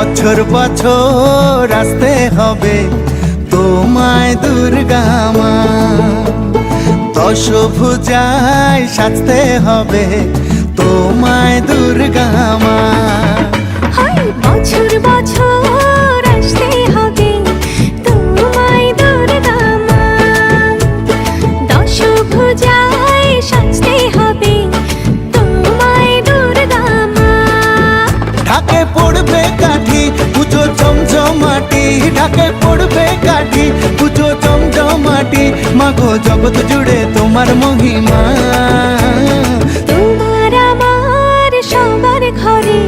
বছর বছর আসতে হবে তোমায় দুর্গা মা, দশভুজায় সাজতে হবে তোমায় দুর্গা মা। বছর বছর আসতে হবে তোমায় দুর্গা মা, দশভুজায় সাজতে হবে তোমায় দুর্গা মা। ঢাকে পড়বে কাঠি পুজো জমজমাটি, ঢাকে পড়বে কাঠি পুজো জমজমাটি, মাগো জগৎ জুড়ে তোমার মহিমা। তোমার আমার সবার ঘরে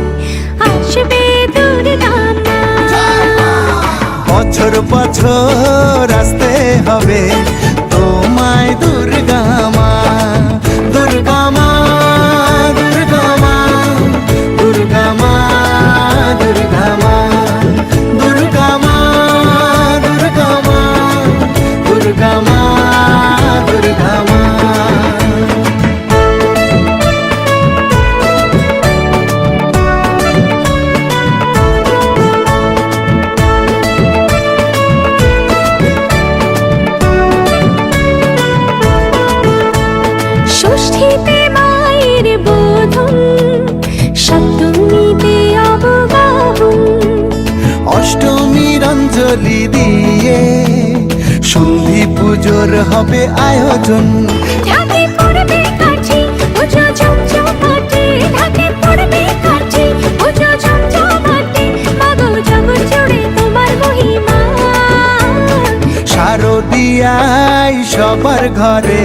আসবে দুর্গা মা। বছর বছর আসতে হবে তোমায় দুর্গা মা, দুর্গা মা, দুর্গা মা, দুর্গা মা, দুর্গা মা, দুর্গা মা, দুর্গা মা, দুর্গা মা, দুর্গা মা। ষষ্ঠীতে মায়ের বোধন, সপ্তমীতে অবগাহন, অষ্টমীর অঞ্জলি দিয়ে সন্ধি পুজোর হবে আয়োজন। ঢাকে পড়বে কাঠি পুজো জমজমাটি, ঢাকে পড়বে কাঠি পুজো জমজমাটি, মাগো জগৎ জুড়ে তোমার মহিমা। শারদিয়ায় সবার ঘরে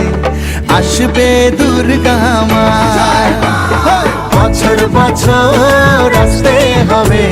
আসবে দুর্গা মা, বছর বছর আসতে হবে